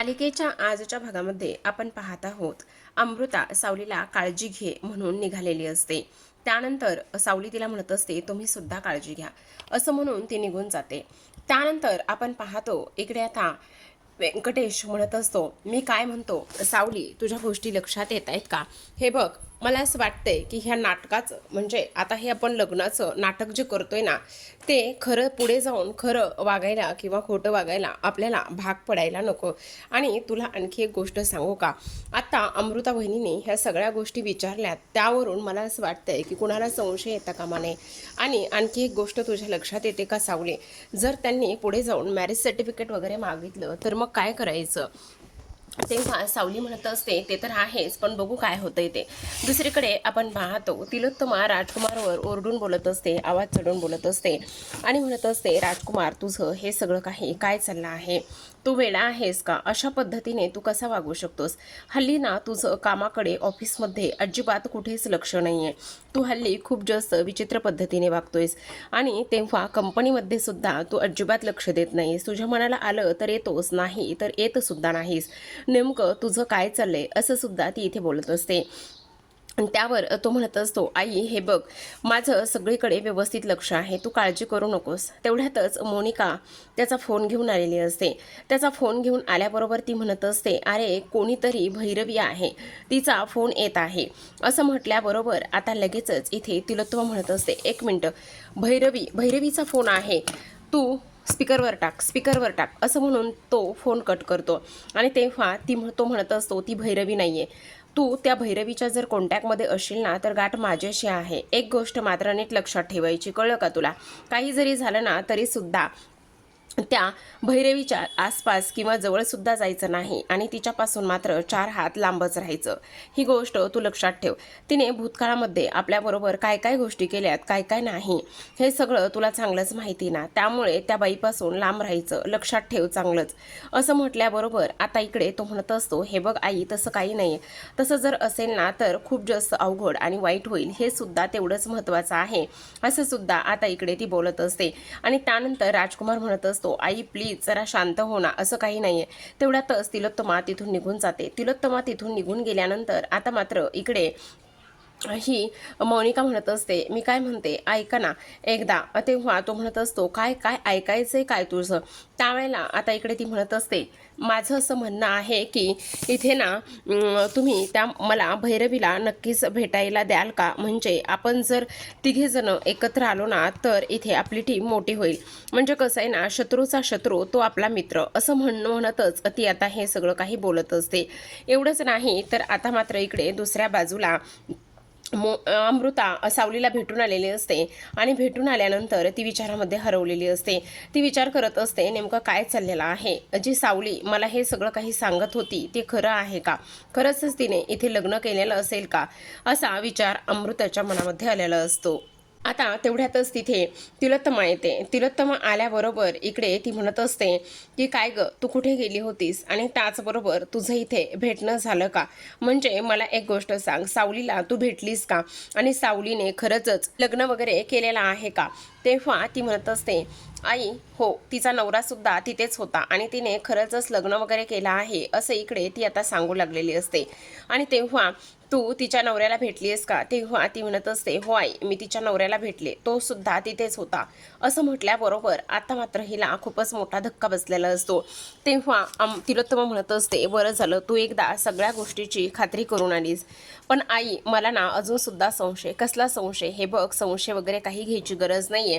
मालिकेच्या आजच्या भागामध्ये आपण पाहत आहोत अमृता सावलीला काळजी घे म्हणून निघालेली असते. त्यानंतर सावली तिला म्हणत असते तुम्ही सुद्धा काळजी घ्या असं म्हणून ती निघून जाते. त्यानंतर आपण पाहतो इकडे आता व्यंकटेश म्हणत असतो मी काय म्हणतो सावली तुझ्या गोष्टी लक्षात येत आहेत का? हे बघ मला असं वाटतंय की ह्या नाटकाचं म्हणजे आता हे आपण लग्नाचं नाटक जे करतोय ना ते खरं पुढे जाऊन खरं वागायला किंवा खोटं वागायला आपल्याला भाग पडायला नको. आणि तुला आणखी एक गोष्ट सांगू का? आता अमृता बहिणीने ह्या सगळ्या गोष्टी विचारल्यात त्यावरून मला असं वाटतंय की कुणाला संशय येता कामा नये. आणि आणखी एक गोष्ट तुझ्या लक्षात येते का सावले, जर त्यांनी पुढे जाऊन मॅरेज सर्टिफिकेट वगैरे मागितलं तर मग काय करायचं? तेव्हा सावली म्हणत असते ते तर आहेच पण बघू काय होतंय ते. दुसरीकडे आपण पाहतो तिलोत्तमा राजकुमारवर ओरडून बोलत असते, आवाज चढून बोलत असते आणि म्हणत असते राजकुमार तुझं हे सगळं काही काय चाललं आहे? तू वेडा आहेस का? अशा पद्धतीने तू कसा वागू शकतोस? हल्ली ना तुझं कामाकडे ऑफिसमध्ये अजिबात कुठेच लक्ष नाही आहे. तू हल्ली खूप जास्त विचित्र पद्धतीने वागतोयस आणि तेव्हा कंपनीमध्ये सुद्धा तू अजिबात लक्ष देत नाहीस. तुझ्या मनाला आलं तर येतोस, नाही तर येत सुद्धा नाहीस. नेमकं तुझं काय चाललंय असं सुद्धा ती इथे बोलत असते. त्यावर तो म्हणत असतो आई हे बघ माझं सगळीकडे व्यवस्थित लक्ष आहे, तू काळजी करू नकोस. तेवढ्यातच मोनिका त्याचा फोन घेऊन आलेली असते. त्याचा फोन घेऊन आल्याबरोबर ती म्हणत असते अरे कोणीतरी भैरवी आहे, तिचा फोन येत आहे. असं म्हटल्याबरोबर आता लगेचच इथे तिलोत्तमा म्हणत असते एक मिनटं, भैरवीचा फोन आहे, तू स्पीकरवर टाक असं म्हणून तो फोन कट करतो. आणि तेव्हा तो म्हणत असतो ती भैरवी नाहीये, तू त्या भैरवीच्या जर कॉन्टॅक्टमध्ये असशील ना तर गाठ माझ्याशी आहे. एक गोष्ट मात्र नीट लक्षात ठेवायची, कळलं का तुला? काही जरी झालं ना तरी सुद्धा त्या भैरवीच्या आसपास किंवा जवळसुद्धा जायचं नाही आणि तिच्यापासून मात्र 4 हात लांबच राहायचं. ही गोष्ट तू लक्षात ठेव. तिने भूतकाळामध्ये आपल्याबरोबर काय काय गोष्टी केल्यात, काय काय नाही, हे सगळं तुला चांगलंच माहिती ना. त्यामुळे त्या बाईपासून लांब राहायचं, लक्षात ठेव चांगलंच. असं म्हटल्याबरोबर आता इकडे तो म्हणत असतो हे बघ आई तसं काही नाही, तसं जर असेल ना तर खूप जास्त अवघड आणि वाईट होईल, हे सुद्धा तेवढंच महत्त्वाचं आहे असं सुद्धा आता इकडे ती बोलत असते. आणि त्यानंतर राजकुमार म्हणत असतो आई प्लीज जरा शांत हो ना, असं काही नाहीये. तेवढ्यातच तिलोत्तमा तिथून निघून जाते. तिलोत्तमा तिथून निघून गेल्यानंतर आता मात्र इकडे ही मोनिका म्हणत असते मी काय म्हणते ऐका ना एकदा. तेव्हा तो म्हणत असतो काय काय ऐकायचंय काय तुझं? त्यावेळेला आता इकडे ती म्हणत असते माझं असं म्हणणं आहे की इथे ना तुम्ही त्या मला भैरवीला नक्कीच भेटायला द्याल का? म्हणजे आपण जर तिघेजण एकत्र आलो ना तर इथे आपली टीम मोठी होईल. म्हणजे कसं आहे ना शत्रूचा शत्रू तो आपला मित्र असं म्हणतच ती आता हे सगळं काही बोलत असते. एवढंच नाही तर आता मात्र इकडे दुसऱ्या बाजूला अमृता सावलीला भेटून आलेली असते आणि भेटून आल्यानंतर ती विचारामध्ये हरवलेली असते. ती विचार करत असते नेमकं काय चाललेलं आहे, जी सावली मला हे सगळं काही सांगत होती ते खरं आहे का? खरंच तिने इथे लग्न केलेलं असेल का? असा विचार अमृताच्या मनामध्ये आलेला असतो. आता तेवढ्यातच तिथे तिलोत्तमा येते. तिलोत्तमा आल्याबरोबर इकडे ती म्हणत असते की काय ग तू कुठे गेली होतीस आणि त्याचबरोबर तुझं इथे भेटणं झालं का? म्हणजे मला एक गोष्ट सांग, सावलीला तू भेटलीस का आणि सावलीने खरंच लग्न वगैरे केलेलं आहे का? तेव्हा ती म्हणत असते आई हो तिचा नवरा सुद्धा तिथेच होता आणि तिने खरंच लग्न वगैरे केलं आहे असं इकडे ती आता सांगू लागलेली असते. आणि तेव्हा तू तिच्या नवऱ्याला भेटलीस का? तेव्हा ती म्हणत असते हो आई मी तिच्या नवऱ्याला भेटले, तो सुद्धा तिथेच होता. असं म्हटल्याबरोबर आता मात्र हिला खूपच मोठा धक्का बसलेला असतो. तेव्हा तिलोत्तमा म्हणत असते बरं झालं तू एकदा सगळ्या गोष्टीची खात्री करून आलीस. पण आई मला ना अजून सुद्धा संशय. कसला संशय? हे बघ संशय वगैरे काही घ्यायची गरज नाहीये,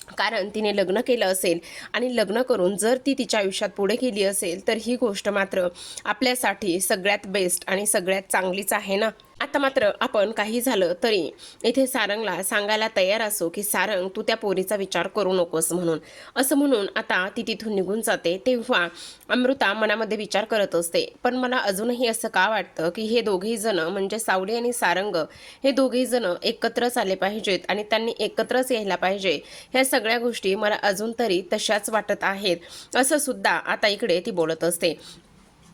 कारण तिने लग्न केलं असेल आणि लग्न करून जर ती तिच्या आयुष्यात पुढे गेली असेल तर ही गोष्ट मात्र आपल्यासाठी सगळ्यात बेस्ट आणि सगळ्यात चांगलीच आहे ना. आता मात्र आपण काही झालं तरी इथे सारंगला सांगायला तयार असो की सारंग तू त्या पोरीचा विचार करू नकोस म्हणून. असं म्हणून आता ती तिथून निघून जाते. तेव्हा अमृता मनामध्ये विचार करत असते पण मला अजूनही असं का वाटतं की हे दोघेही जण म्हणजे सावली आणि सारंग हे दोघेही जण एकत्रच आले पाहिजेत आणि त्यांनी एकत्रच यायला पाहिजे. ह्या सगळ्या गोष्टी मला अजून तरी तशाच वाटत आहेत असं सुद्धा आता इकडे ती बोलत असते.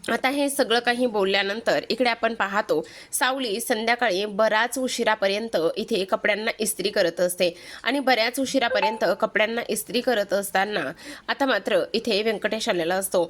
आता हे सगळं काही बोलल्यानंतर इकडे आपण पाहतो सावली संध्याकाळी बराच उशिरापर्यंत इथे कपड्यांना इस्त्री करत असते आणि बऱ्याच उशिरापर्यंत कपड्यांना इस्त्री करत असताना आता मात्र इथे व्यंकटेश आलेला असतो.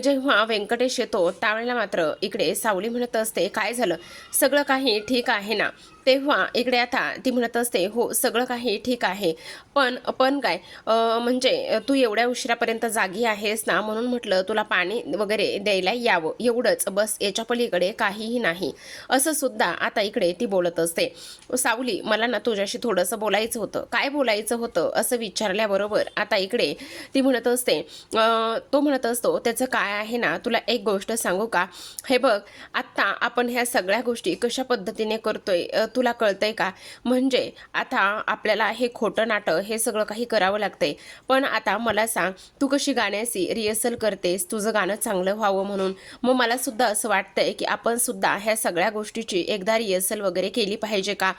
जेव्हा व्यंकटेश येतो त्यावेळेला मात्र इकडे सावली म्हणत असते, काय झालं, सगळं काही ठीक आहे ना? तेव्हा इकडे आता ती म्हणत असते, हो सगळं काही ठीक आहे, पण पण काय म्हणजे तू एवढ्या उशिरापर्यंत जागी आहेस ना, म्हणून म्हटलं तुला पाणी वगैरे द्यायला यावं, एवढंच बस, याच्या पलीकडे काहीही नाही, असं सुद्धा आता इकडे ती बोलत असते. सावली, मला ना तुझ्याशी थोडंसं बोलायचं होतं. काय बोलायचं होतं असं विचारल्याबरोबर आता इकडे ती म्हणत असते, तो म्हणत असतो, त्याचं काय आहे ना, तुला एक गोष्ट सांगू का? हे बघ, आत्ता आपण ह्या सगळ्या गोष्टी कशा पद्धतीने करतोय तुला कळतंय का? म्हणजे आता आपल्याला हे खोटं नाटं हे सगळं काही करावं लागतंय, पण आता मला सांग, तू कशी गाण्याची रिहर्सल करतेस तुझं गाणं चांगलं व्हावं म्हणून, मग मला सुद्धा असं वाटतंय की आपण सुद्धा ह्या सगळ्या गोष्टीची एकदा रिहर्सल वगैरे केली पाहिजे का?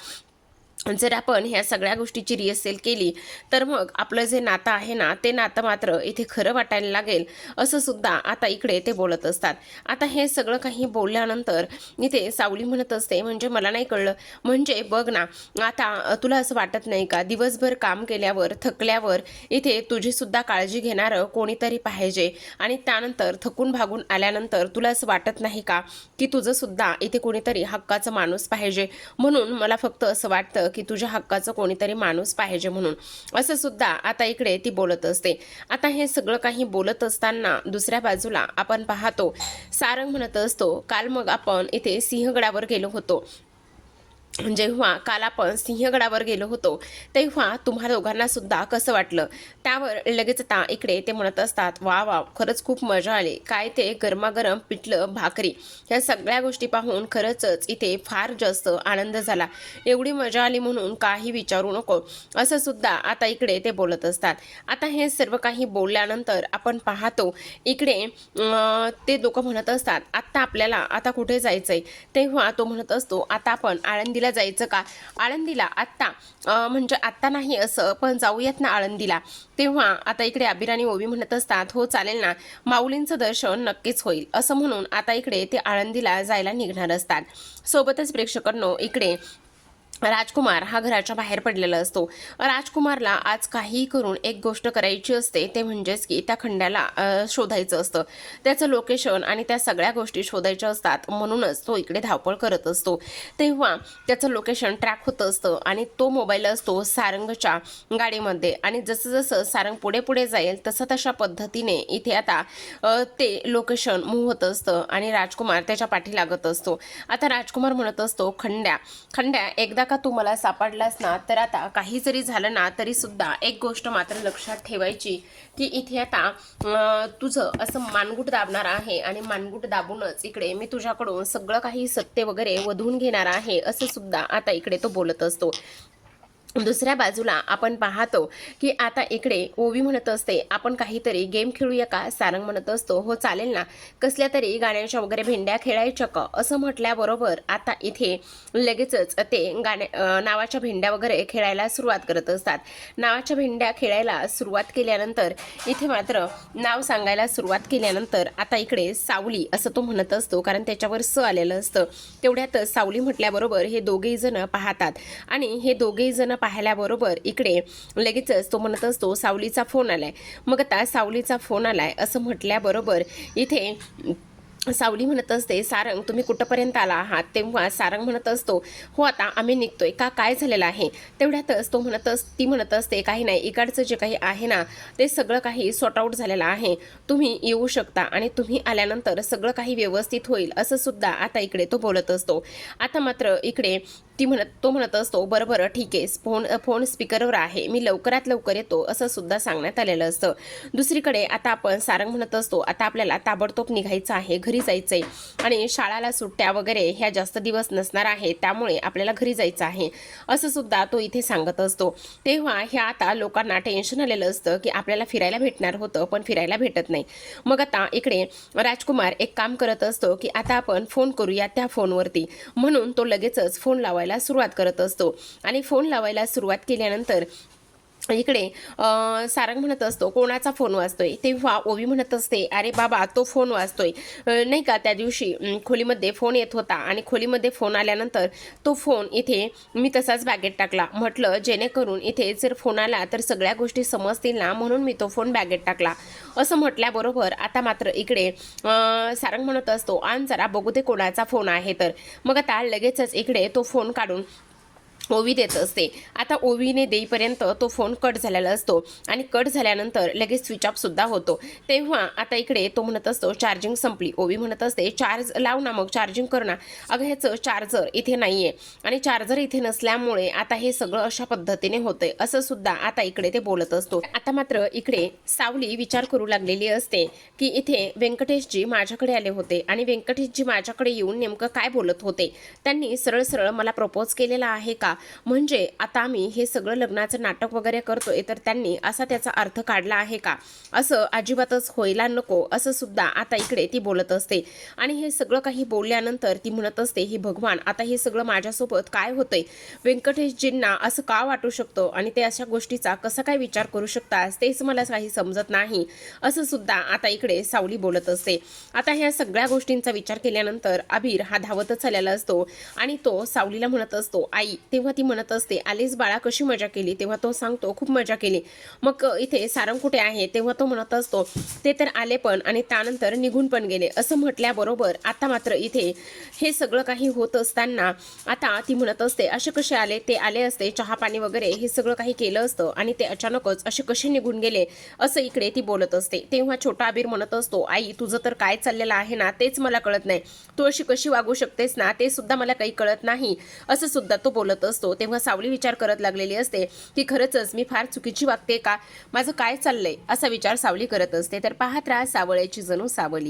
जर आपण ह्या सगळ्या गोष्टीची रिहर्सल केली तर मग आपलं जे नातं आहे ना, ते नातं मात्र इथे खरं वाटायला लागेल, असं सुद्धा आता इकडे ते बोलत असतात. आता हे सगळं काही बोलल्यानंतर इथे सावली म्हणत असते, म्हणजे मला नाही कळलं, म्हणजे बघ ना, आता तुला असं वाटत नाही का, दिवसभर काम केल्यावर थकल्यावर इथे तुझी सुद्धा काळजी घेणारं कोणीतरी पाहिजे, आणि त्यानंतर थकून भागून आल्यानंतर तुला असं वाटत नाही का की तुझं सुद्धा इथे कोणीतरी हक्काचा माणूस पाहिजे, म्हणून मला फक्त असं वाटतं की तुझ्या हक्काचं कोणीतरी माणूस पाहिजे म्हणून, असं सुद्धा आता इकडे ती बोलत असते. आता हे सगळं काही बोलत असताना दुसऱ्या बाजूला आपण पाहतो सारंग म्हणत असतो, काल मग आपण इथे सिंहगडावर गेलो होतो, जेव्हा काल आपण सिंहगडावर गेलो होतो तेव्हा तुम्हा दोघांना सुद्धा कसं वाटलं? त्यावर लगेच आता इकडे ते म्हणत असतात, वा वा, खरंच खूप मजा आली, काय ते गरमागरम पिठलं भाकरी, ह्या सगळ्या गोष्टी पाहून खरंच इथे फार जास्त आनंद झाला, एवढी मजा आली म्हणून काही विचारू नको, असं सुद्धा आता इकडे ते बोलत असतात. आता हे सर्व काही बोलल्यानंतर आपण पाहतो इकडे ते दोघं म्हणत असतात, आत्ता आपल्याला आता कुठे जायचंय? तेव्हा तो म्हणत असतो, आता आपण आळंदीला जायचं का? आळंदीला आत्ता? म्हणजे आत्ता नाही असं, पण जाऊयात ना आळंदीला. तेव्हा आता इकडे अबीर आणि ओवी म्हणत असतात, हो चालेल ना, माऊलींचं दर्शन नक्कीच होईल, असं म्हणून आता इकडे ते आळंदीला जायला निघणार असतात. सोबतच प्रेक्षकांनो इकडे राजकुमार हा घराच्या बाहेर पडलेला असतो. राजकुमारला आज काही करून एक गोष्ट करायची असते, ते म्हणजेच की त्या खंड्याला शोधायचं असतं, त्याचं लोकेशन आणि त्या सगळ्या गोष्टी शोधायच्या असतात, म्हणूनच तो इकडे धावपळ करत असतो. तेव्हा त्याचं लोकेशन ट्रॅक होत असतं आणि तो मोबाईल असतो सारंगच्या गाडीमध्ये, आणि जसं जसं सारंग पुढे पुढे जाईल तसं तशा पद्धतीने इथे आता ते लोकेशन मूव्ह होत असतं आणि राजकुमार त्याच्या पाठी लागत असतो. आता राजकुमार म्हणत असतो, खंड्या खंड्या, एकदा का तू मला सापडलास ना, तर आता काही जरी झालं ना तरी सुद्धा एक गोष्ट मात्र लक्षात ठेवायची की इथे आता तुझं असं मानगुट दाबणार आहे, आणि मानगुट दाबूनच इकडे मी तुझ्याकडून सगळं काही सत्य वगैरे वधवून घेणार आहे, असं सुद्धा आता इकडे तो बोलत असतो. दुसऱ्या बाजूला आपण पाहतो की आता इकडे ओवी म्हणत असते, आपण काहीतरी गेम खेळूया का? सारंग म्हणत असतो, हो चालेल ना, कसल्या तरी गाण्याच्या वगैरे भेंड्या खेळायच्या का? असं म्हटल्याबरोबर आता इथे लगेचच ते नावाच्या भेंड्या वगैरे खेळायला सुरुवात करत असतात. नावाच्या भेंड्या खेळायला सुरुवात केल्यानंतर इथे मात्र नाव सांगायला सुरुवात केल्यानंतर आता इकडे सावली असं तो म्हणत असतो, कारण त्याच्यावर स आलेलं असतं. तेवढ्यातच सावली म्हटल्याबरोबर हे दोघेही जण पाहतात, आणि हे दोघेही जण पाहिल्याबरोबर इकडे लगेचच तो म्हणत असतो, सावलीचा फोन आलाय. मग आता सावलीचा फोन आलाय असं म्हटल्याबरोबर इथे सावली म्हणत असते, सारंग तुम्ही कुठंपर्यंत आला आहात? तेव्हा सारंग म्हणत असतो, हो आता आम्ही निघतोय का, काय झालेलं आहे? तेवढ्यातच ती म्हणत असते, काही नाही, इकडचं जे काही आहे ना ते सगळं काही सॉर्ट आऊट झालेलं आहे, तुम्ही येऊ शकता आणि तुम्ही आल्यानंतर सगळं काही व्यवस्थित होईल, असं सुद्धा आता इकडे तो बोलत असतो. आता मात्र इकडे तो म्हणत असतो, बरं ठीक आहे, फोन स्पीकरवर आहे, मी लवकरात लवकर येतो, असं सुद्धा सांगण्यात आलेलं असतं. दुसरीकडे आता आपण सारंग म्हणत असतो, आता आपल्याला ताबडतोब निघायचं आहे, घरी जायचंय, आणि शाळाला सुट्ट्या वगैरे ह्या जास्त दिवस नसणार आहे, त्यामुळे आपल्याला घरी जायचं आहे, असं सुद्धा तो इथे सांगत असतो. तेव्हा ह्या आता लोकांना टेन्शन आलेलं असतं की आपल्याला फिरायला भेटणार होतं पण फिरायला भेटत नाही. मग आता इकडे राजकुमार एक काम करत असतो की आता आपण फोन करूया त्या फोनवरती, म्हणून तो लगेचच फोन लावायला सुरुवात करत असतो, आणि फोन लावायला सुरुवात केल्यानंतर इकडे सारंग म्हणत असतो कोणाचा फोन वाजतोय, तेव्हा ओवी म्हणत असते अरे बाबा तो फोन वाजतोय नाही का, त्या दिवशी खोलीमध्ये फोन येत होता आणि खोलीमध्ये फोन आल्यानंतर तो फोन इथे मी तसाच बॅगेत टाकला. म्हटलं जेणेकरून इथे जर फोन आला तर सगळ्या गोष्टी समजतील ना, म्हणून मी तो फोन बॅगेत टाकला असं म्हटल्याबरोबर आता मात्र इकडे सारंग म्हणत असतो आण जरा बघू दे कोणाचा फोन आहे तर. मग आता लगेचच इकडे तो फोन काढून ओवी देत असते. आता ओवीने देईपर्यंत तो फोन कट झालेला असतो आणि कट झाल्यानंतर लगेच स्विच ऑफ सुद्धा होतो. तेव्हा आता इकडे तो म्हणत असतो चार्जिंग संपली. ओवी म्हणत असते चार्ज लाव ना, मग चार्जिंग कर ना. अगं ह्याचं चार्जर इथे नाहीये आणि चार्जर इथे नसल्यामुळे आता हे सगळं अशा पद्धतीने होतंय असं सुद्धा आता इकडे ते बोलत असतो. आता मात्र इकडे सावली विचार करू लागलेली असते की इथे व्यंकटेशजी माझ्याकडे आले होते आणि व्यंकटेशजी माझ्याकडे येऊन नेमकं काय बोलत होते. त्यांनी सरळ सरळ मला प्रपोज केलेला आहे का, म्हणजे आता मी हे सगळं लग्नाचं नाटक वगैरे करतोय तर त्यांनी असा त्याचा अर्थ काढला आहे का, असं अजिबातच व्हायला नको असं सुद्धा आता इकडे ती बोलत असते. आणि हे सगळं काही बोलल्यानंतर ती म्हणत असते ही भगवान आता हे सगळं माझ्यासोबत काय होतंय, व्यंकटेशजींना असं का वाटू शकतो आणि ते अशा गोष्टीचा कसा काय विचार करू शकतात तेच मला काही समजत नाही असं सुद्धा आता इकडे सावली बोलत असते. आता ह्या सगळ्या गोष्टींचा विचार केल्यानंतर अबीर हा धावतच आलेला असतो आणि तो सावलीला म्हणत असतो आई. तेव्हा ती म्हणत असते आलीस बाळा कशी मजा केली, तेव्हा तो सांगतो खूप मजा केली. मग इथे सारंग कुठे आहे, तेव्हा तो म्हणत असतो ते तर आले पण आणि त्यानंतर निघून पण गेले असं म्हटल्याबरोबर आता मात्र इथे हे सगळं काही होत असताना आता ती म्हणत असते असे कसे आले, ते आले असते चहा पाणी वगैरे हे सगळं काही केलं असतं आणि ते अचानकच असे कसे निघून गेले असं इकडे ती बोलत असते. तेव्हा छोटा अबीर म्हणत असतो आई तुझं तर काय चाललेलं आहे ना तेच मला कळत नाही, तू अशी कशी वागू शकतेस ना ते सुद्धा मला काही कळत नाही असं सुद्धा तो बोलत असतो. तेव्हा सावली विचार करत लागलेली असते की खरंच मी फार चुकीची वागते का, माझं काय चाललंय असा विचार सावली करत असते. तर पाहत राहा सावळ्याची जणू सावली.